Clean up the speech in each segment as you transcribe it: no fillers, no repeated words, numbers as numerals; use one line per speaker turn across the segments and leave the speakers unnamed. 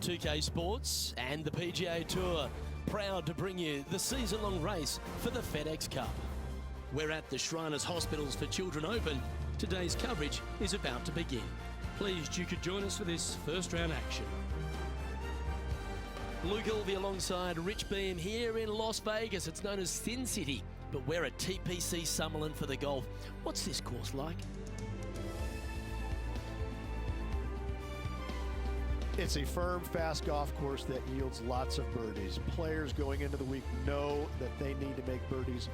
2K Sports and the PGA Tour, proud to bring you the season-long race for the FedEx Cup. We're at the Shriners Hospitals for Children Open. Today's coverage is about to begin. Pleased you could join us for this first round action. Luke Ilvey alongside Rich Beam here in Las Vegas. It's known as Sin City, but we're at TPC Summerlin for the golf. What's this course like?
It's a firm, fast golf course that yields lots of birdies. Players going into the week know that they need to make birdies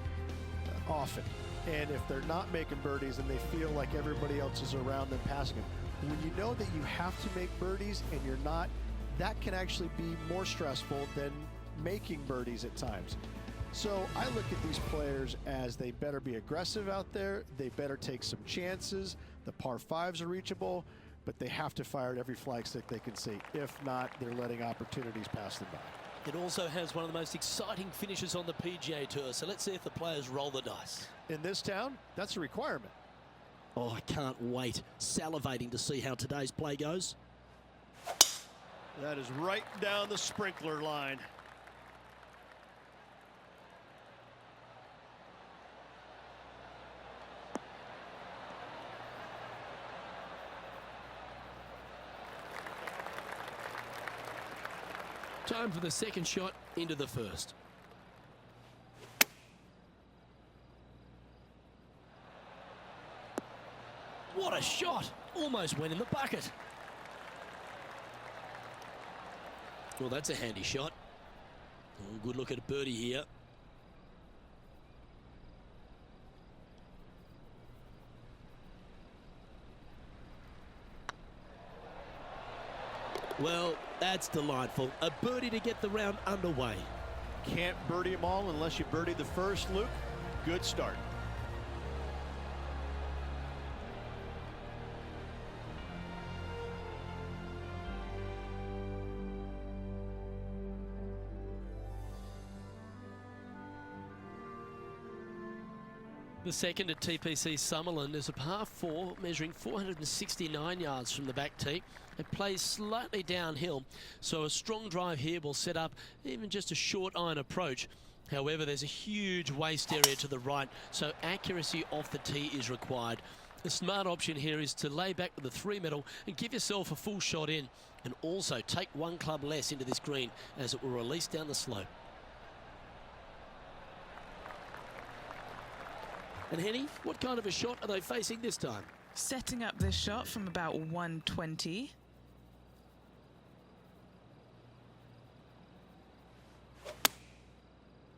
often. And if they're not making birdies and they feel like everybody else is around them passing them, when you know that you have to make birdies and you're not, that can actually be more stressful than making birdies at times. So I look at these players as they better be aggressive out there. They better take some chances. The par fives are reachable, but they have to fire at every flagstick they can see. If not, they're letting opportunities pass them by.
It also has one of the most exciting finishes on the PGA Tour, so let's see if the players roll the dice.
In this town, that's a requirement.
Oh, I can't wait. Salivating to see how today's play goes.
That is right down the sprinkler line.
Time for the second shot into the first. What a shot! Almost went in the bucket. Well, that's a handy shot. Oh, good look at a birdie here. Well, that's delightful. A birdie to get the round underway.
Can't birdie them all unless you birdie the first, Luke. Good start.
The second at TPC Summerlin is a par 4 measuring 469 yards from the back tee. It plays slightly downhill, so a strong drive here will set up even just a short iron approach. However, there's a huge waste area to the right, so accuracy off the tee is required. The smart option here is to lay back with the 3-metal and give yourself a full shot in, and also take one club less into this green as it will release down the slope. And Henny, what kind of a shot are they facing this time?
Setting up this shot from about 120.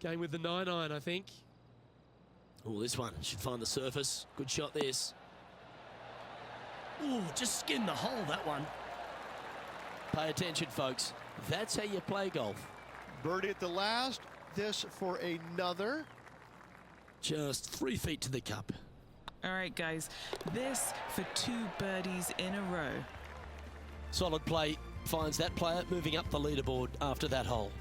Going with the 9-iron, I think. Oh, this one should find the surface. Good shot, this. Oh, just skinned the hole, that one. Pay attention, folks. That's how you play golf.
Birdie at the last. This for another.
Just 3 feet to the cup.
All right, guys. This for 2 birdies in a row.
Solid play finds that player moving up the leaderboard after that hole.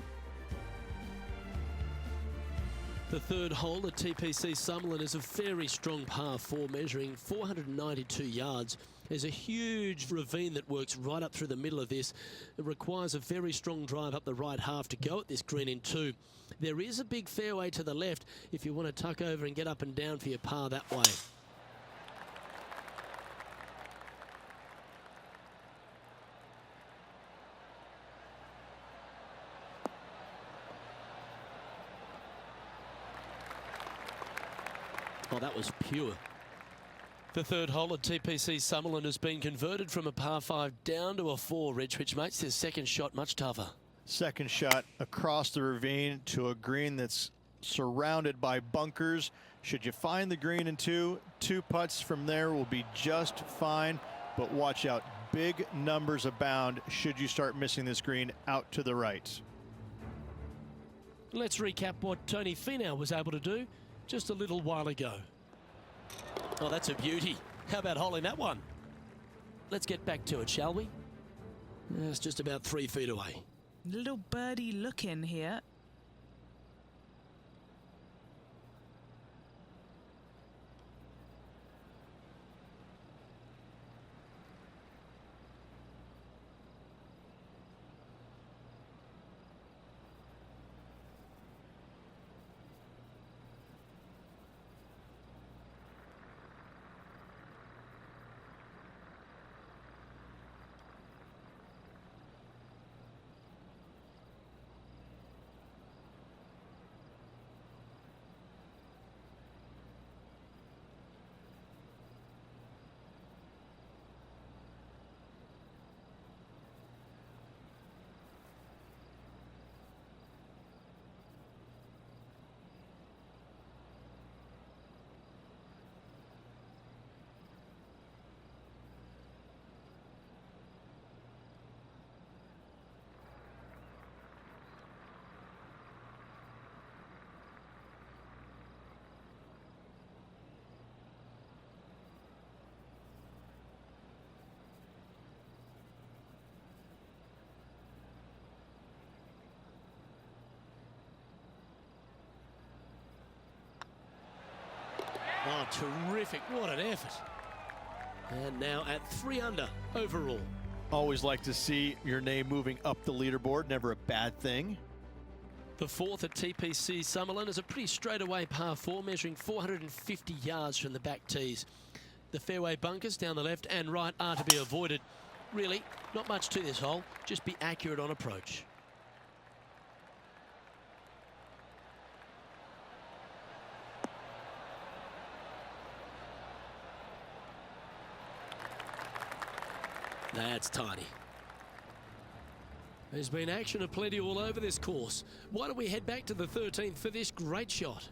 The third hole at TPC Summerlin is a very strong par 4 measuring 492 yards. There's a huge ravine that works right up through the middle of this. It requires a very strong drive up the right half to go at this green in 2. There is a big fairway to the left if you want to tuck over and get up and down for your par that way. Oh, that was pure. The third hole at TPC Summerlin has been converted from a par 5 down to a 4, Rich, which makes his second shot much tougher.
Second shot across the ravine to a green that's surrounded by bunkers. Should you find the green in 2 putts from there will be just fine, but watch out. Big numbers abound should you start missing this green out to the right.
Let's recap what Tony Finau was able to do just a little while ago. Oh, that's a beauty. How about holding that one? Let's get back to it, shall we? It's just about 3 feet away.
Little birdie look in here.
Oh, terrific. What an effort. And now at 3 under overall.
Always like to see your name moving up the leaderboard. Never a bad thing.
The fourth at TPC Summerlin is a pretty straightaway par 4, measuring 450 yards from the back tees. The fairway bunkers down the left and right are to be avoided. Really, not much to this hole. Just be accurate on approach. That's tidy. There's been action aplenty all over this course. Why don't we head back to the 13th for this great shot?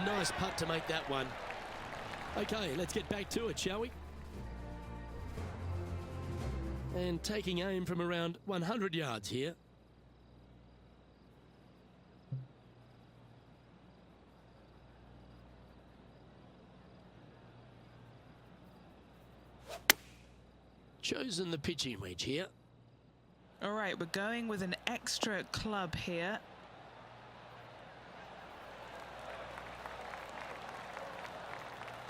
Nice putt to make that one. Okay, let's get back to it, shall we? And taking aim from around 100 yards here. Chosen the pitching wedge here.
All right, we're going with an extra club here.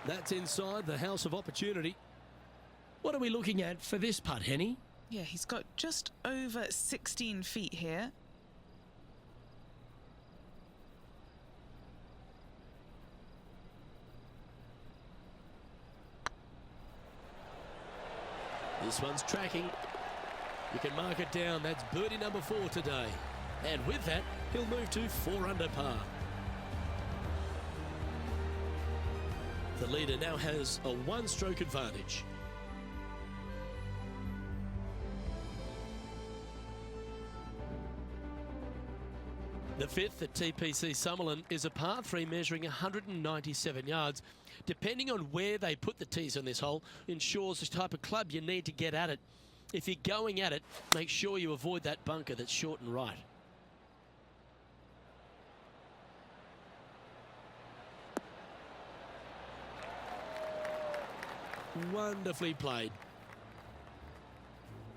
That's inside the house of opportunity. What are we looking at for this putt, Henny?
Yeah, he's got just over 16 feet here.
This one's tracking. You can mark it down. That's birdie number 4 today. And with that, he'll move to 4 under par. The leader now has a 1-stroke advantage. The fifth at TPC Summerlin is a par 3 measuring 197 yards. Depending on where they put the tees on this hole, ensures the type of club you need to get at it. If you're going at it, make sure you avoid that bunker that's short and right. Wonderfully played.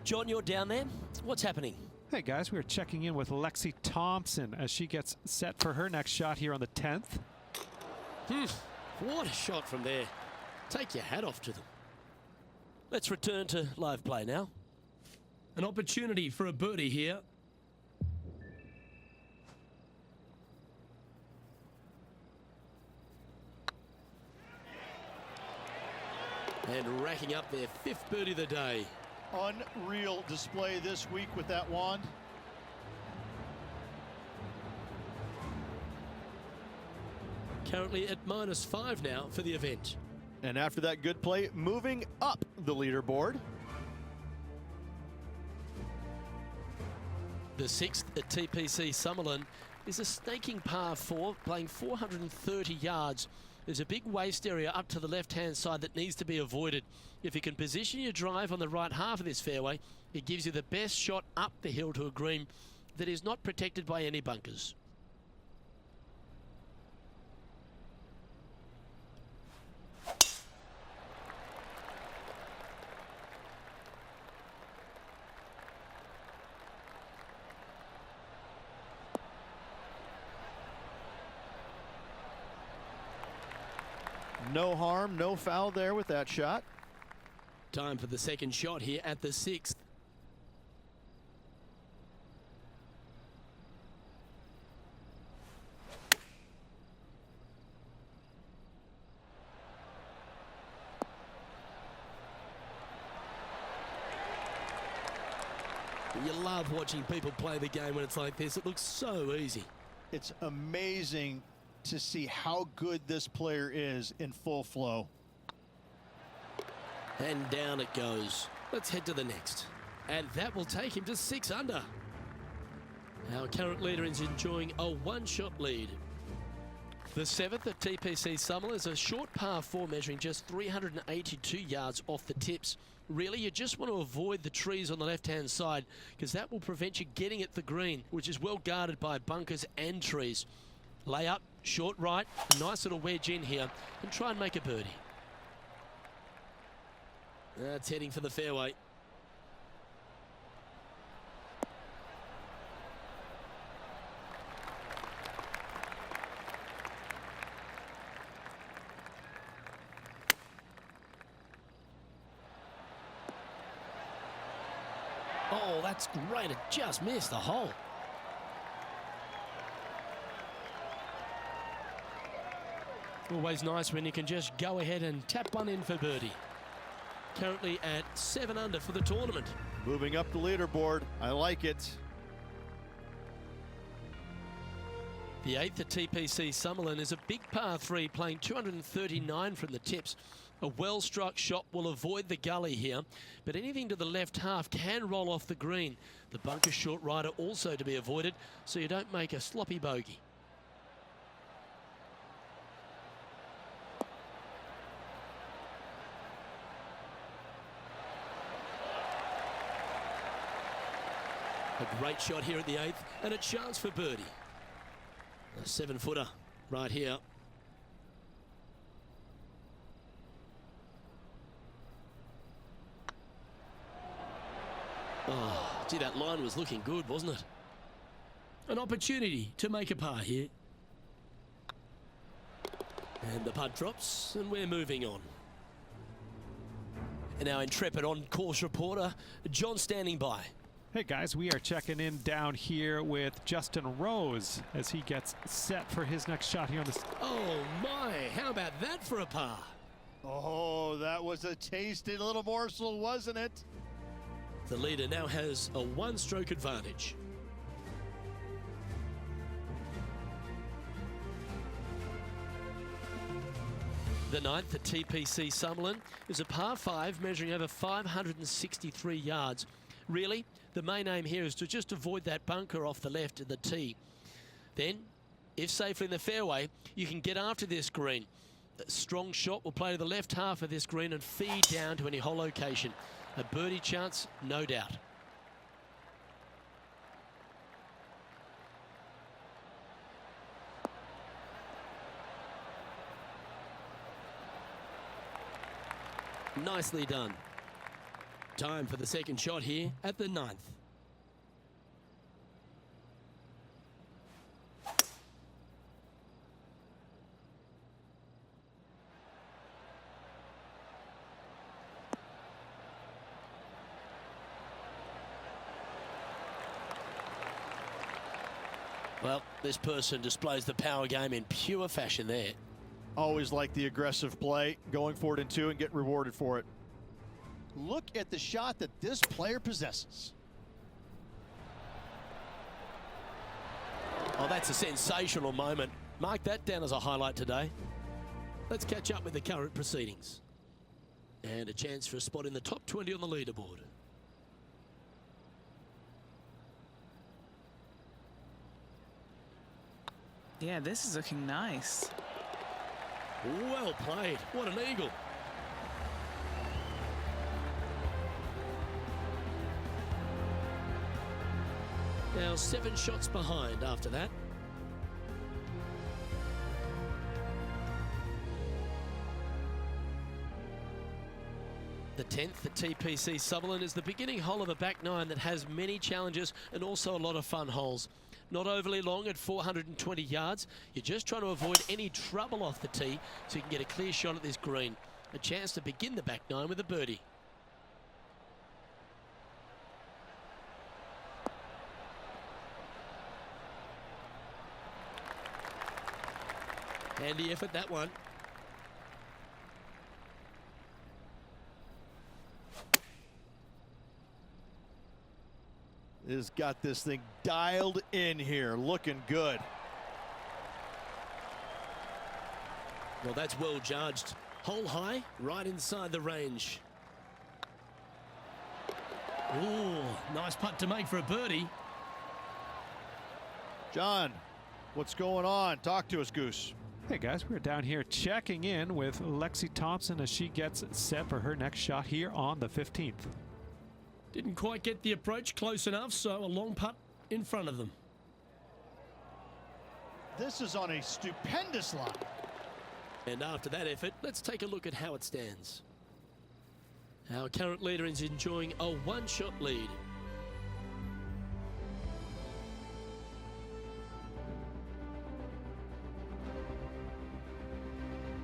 John, you're down there. What's happening?
Hey guys, we are checking in with Lexi Thompson as she gets set for her next shot here on the 10th.
What a shot from there. Take your hat off to them. Let's return to live play now. An opportunity for a birdie here. And racking up their 5th birdie of the day.
Unreal display this week with that wand.
Currently at -5 now for the event.
And after that good play, moving up the leaderboard.
The 6th at TPC Summerlin is a snaking par 4, playing 430 yards. There's a big waste area up to the left-hand side that needs to be avoided. If you can position your drive on the right half of this fairway, it gives you the best shot up the hill to a green that is not protected by any bunkers.
No harm, no foul there with that shot.
Time for the second shot here at the 6th. You love watching people play the game when it's like this. It looks so easy.
It's amazing to see how good this player is in full flow.
And down it goes. Let's head to the next. And that will take him to 6 under. Our current leader is enjoying a 1-shot lead. The 7th at TPC Summerlin is a short par 4 measuring just 382 yards off the tips. Really, you just want to avoid the trees on the left-hand side because that will prevent you getting at the green, which is well guarded by bunkers and trees. Lay up, short right, nice little wedge in here, and try and make a birdie. That's heading for the fairway. Oh, that's great. It just missed the hole. Always nice when you can just go ahead and tap one in for birdie. Currently at 7 under for the tournament.
Moving up the leaderboard. I like it.
The 8th at TPC Summerlin is a big par 3 playing 239 from the tips. A well-struck shot will avoid the gully here, but anything to the left half can roll off the green. The bunker short rider also to be avoided, so you don't make a sloppy bogey. A great shot here at the 8th, and a chance for birdie. A 7-footer right here. Oh, gee, that line was looking good, wasn't it? An opportunity to make a par here. And the putt drops, and we're moving on. And our intrepid on-course reporter, John, standing by.
Hey guys, we are checking in down here with Justin Rose as he gets set for his next shot here on the...
Oh my, how about that for a par?
Oh, that was a tasty little morsel, wasn't it?
The leader now has a 1-stroke advantage. The 9th at TPC Summerlin is a par 5 measuring over 563 yards. Really, the main aim here is to just avoid that bunker off the left of the tee. Then, if safely in the fairway, you can get after this green. A strong shot will play to the left half of this green and feed down to any hole location. A birdie chance, no doubt. Nicely done. Time for the second shot here at the 9th. Well, this person displays the power game in pure fashion there.
Always like the aggressive play, going for it in 2 and get rewarded for it. Look at the shot that this player possesses.
Oh, that's a sensational moment. Mark that down as a highlight today. Let's catch up with the current proceedings. And a chance for a spot in the top 20 on the leaderboard.
Yeah, this is looking nice.
Well played. What an eagle. Now 7 shots behind after that. The 10th at TPC Summerlin is the beginning hole of a back 9 that has many challenges and also a lot of fun holes. Not overly long at 420 yards. You're just trying to avoid any trouble off the tee so you can get a clear shot at this green. A chance to begin the back 9 with a birdie. Handy effort, that one.
Has got this thing dialed in here, looking good.
Well, that's well judged. Hole high, right inside the range. Ooh, nice putt to make for a birdie.
John, what's going on? Talk to us, Goose.
Hey guys, we're down here checking in with Lexi Thompson as she gets set for her next shot here on the 15th.
Didn't quite get the approach close enough, so a long putt in front of them.
This is on a stupendous line.
And after that effort, let's take a look at how it stands. Our current leader is enjoying a 1-shot lead.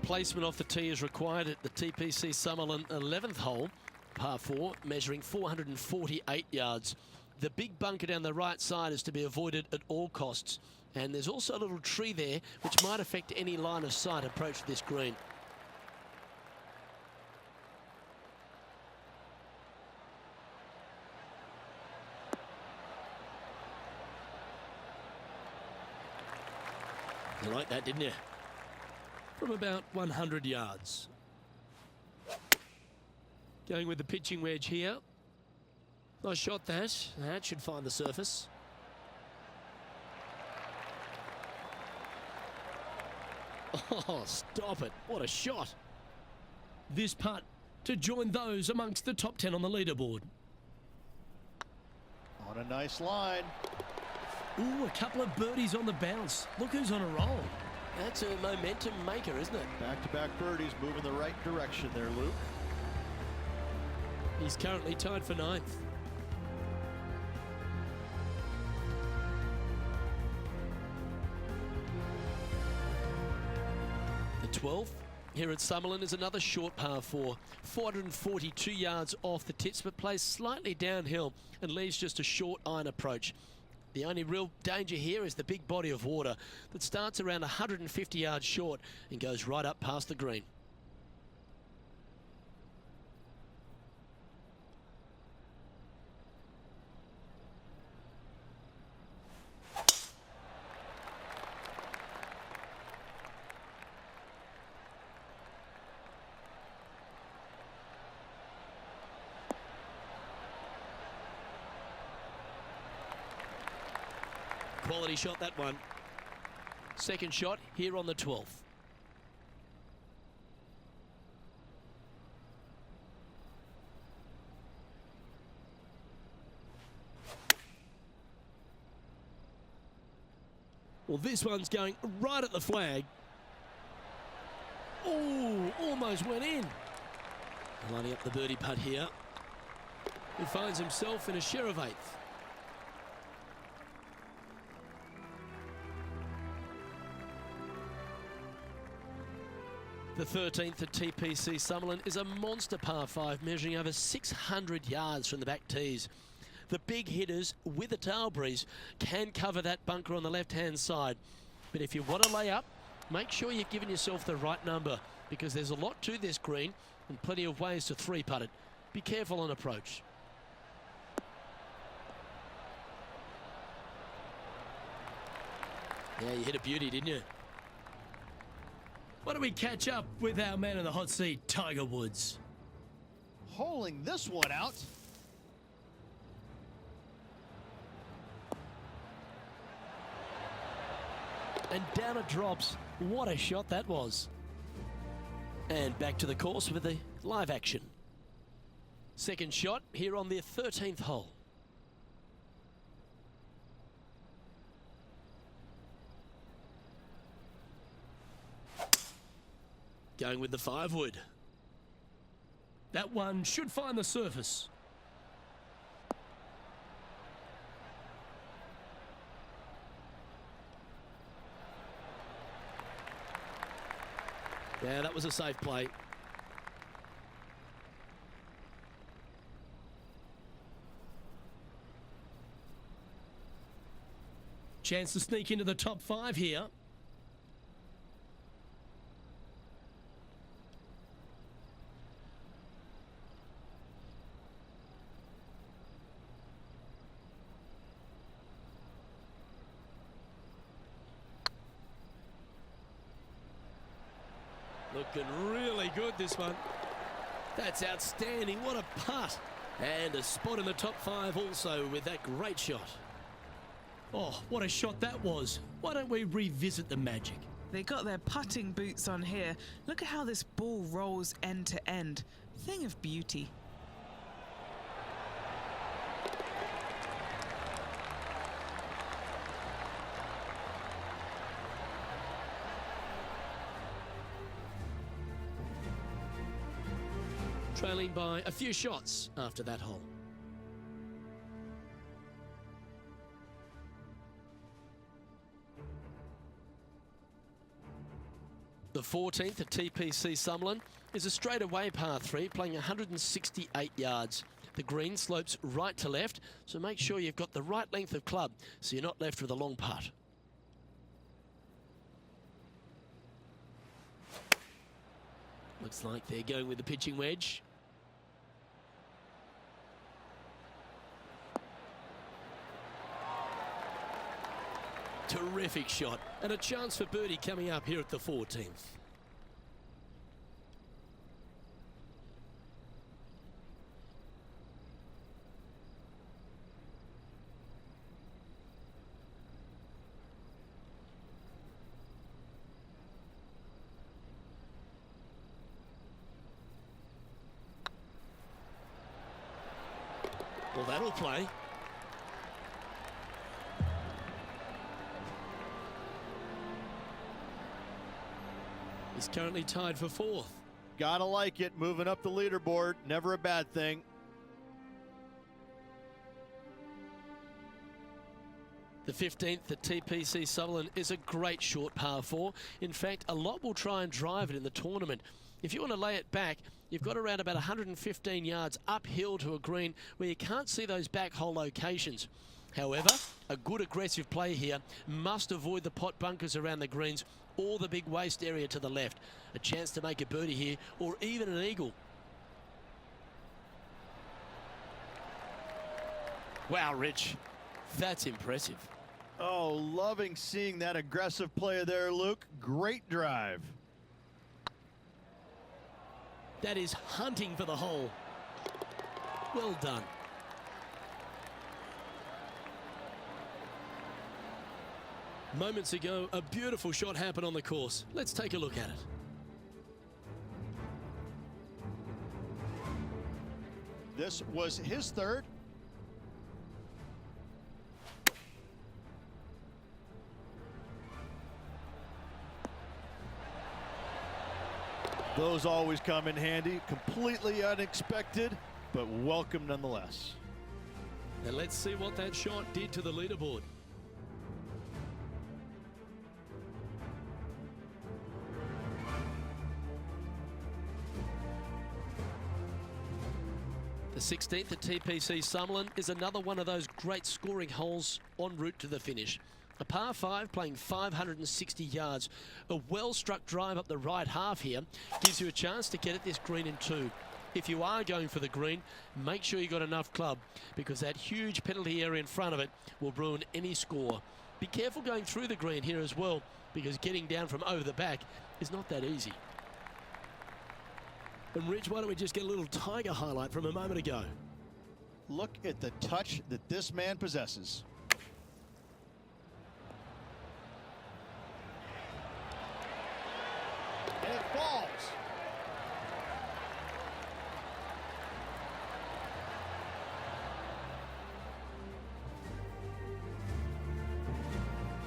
Placement off the tee is required at the TPC Summerlin 11th hole. par 4, measuring 448 yards. The big bunker down the right side is to be avoided at all costs. And there's also a little tree there which might affect any line of sight approach to this green. You like that, didn't you? From about 100 yards. Going with the pitching wedge here. Nice shot that. That should find the surface. Oh, stop it. What a shot. This putt to join those amongst the top 10 on the leaderboard.
On a nice line.
Ooh, a couple of birdies on the bounce. Look who's on a roll. That's a momentum maker, isn't it?
Back-to-back birdies, moving the right direction there, Luke.
He's currently tied for 9th. The 12th here at Summerlin is another short par 4. 442 yards off the tips, but plays slightly downhill and leaves just a short iron approach. The only real danger here is the big body of water that starts around 150 yards short and goes right up past the green. Quality shot, that one. Second shot here on the 12th. Well, this one's going right at the flag. Oh, almost went in. Lining up the birdie putt here. He finds himself in a share of 8th. The 13th at TPC Summerlin is a monster par 5 measuring over 600 yards from the back tees. The big hitters with a tail breeze can cover that bunker on the left-hand side. But if you want to lay up, make sure you're giving yourself the right number because there's a lot to this green and plenty of ways to 3-putt it. Be careful on approach. Yeah, you hit a beauty, didn't you? Why don't we catch up with our man in the hot seat, Tiger Woods?
Holing this one out.
And down it drops. What a shot that was. And back to the course with the live action. Second shot here on the 13th hole. Going with the 5-wood. That one should find the surface. Yeah, that was a safe play. Chance to sneak into the top 5 here. Looking really good, this one. That's outstanding. What a putt. And a spot in the top 5 also with that great shot. Oh, what a shot that was. Why don't we revisit the magic?
They got their putting boots on here. Look at how this ball rolls end to end. Thing of beauty.
Trailing by a few shots after that hole. The 14th at TPC Summerlin is a straightaway par 3, playing 168 yards. The green slopes right to left, so make sure you've got the right length of club so you're not left with a long putt. Looks like they're going with the pitching wedge. Terrific shot, and a chance for birdie coming up here at the 14th. Well, that'll play. He's currently tied for 4th.
Gotta like it, moving up the leaderboard, never a bad thing.
The 15th at TPC Sutherland is a great short par 4. In fact, a lot will try and drive it in the tournament. If you want to lay it back, you've got around about 115 yards uphill to a green where you can't see those back hole locations. However, a good aggressive play here. Must avoid the pot bunkers around the greens or the big waste area to the left. A chance to make a birdie here or even an eagle. Wow, Rich, that's impressive.
Oh, loving seeing that aggressive play there, Luke. Great drive.
That is hunting for the hole. Well done. Moments ago, a beautiful shot happened on the course. Let's take a look at it.
This was his third. Those always come in handy. Completely unexpected, but welcome nonetheless.
And let's see what that shot did to the leaderboard. The 16th at TPC Sutherland is another one of those great scoring holes en route to the finish. A par 5 playing 560 yards. A well-struck drive up the right half here gives you a chance to get at this green in 2. If you are going for the green, make sure you got enough club because that huge penalty area in front of it will ruin any score. Be careful going through the green here as well because getting down from over the back is not that easy. And Rich, why don't we just get a little Tiger highlight from a moment ago?
Look at the touch that this man possesses. And it falls.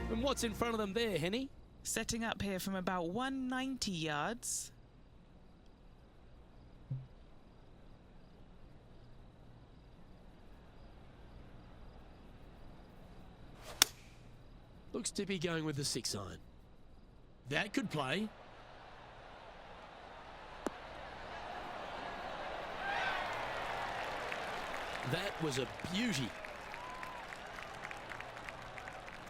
And what's in front of them there, Henny?
Setting up here from about 190 yards.
Looks to be going with the 6 iron. That could play. That was a beauty.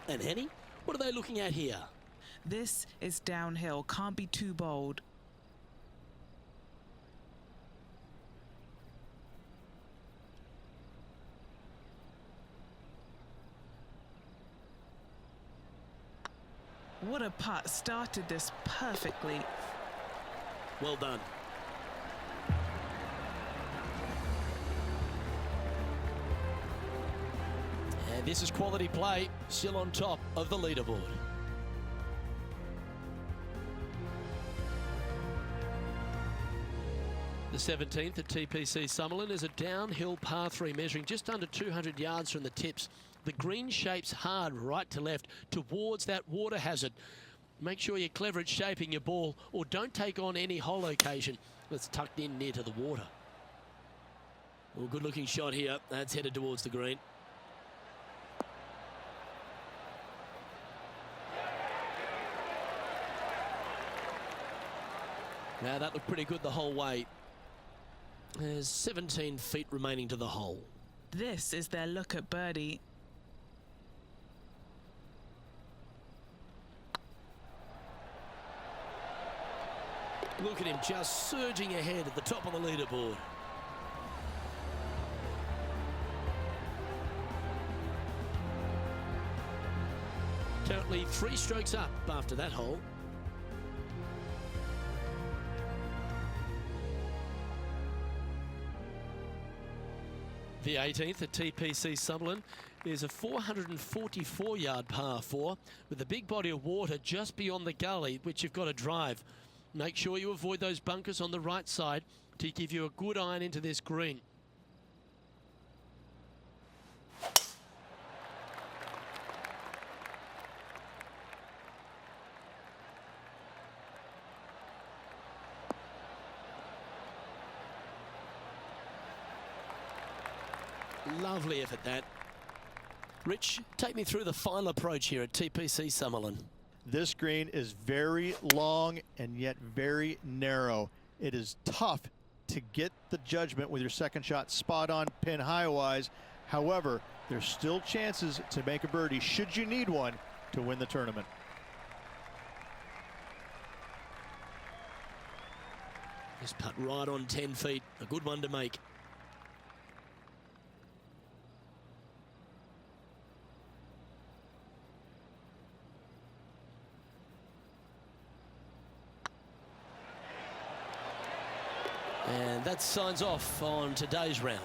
And Henny, what are they looking at here?
This is downhill, can't be too bold. What a putt, started this perfectly.
Well done. And this is quality play, still on top of the leaderboard. The 17th at TPC Sutherland is a downhill par 3 measuring just under 200 yards from the tips. The green shapes hard right to left towards that water hazard. Make sure you're clever at shaping your ball or don't take on any hole location that's tucked in near to the water. Well, good looking shot here. That's headed towards the green. Now that looked pretty good the whole way. There's 17 feet remaining to the hole.
This is their look at birdie.
Look at him just surging ahead at the top of the leaderboard. Currently 3 strokes up after that hole. The 18th at TPC Summerlin is a 444-yard par 4 with a big body of water just beyond the gully, which you've got to drive. Make sure you avoid those bunkers on the right side to give you a good iron into this green. Lovely effort that. Rich, take me through the final approach here at TPC Summerlin.
This green is very long and yet very narrow. It is tough to get the judgment with your second shot spot on pin high wise. However, there's still chances to make a birdie should you need one to win the tournament.
This putt right on 10 feet, a good one to make. And that signs off on today's round.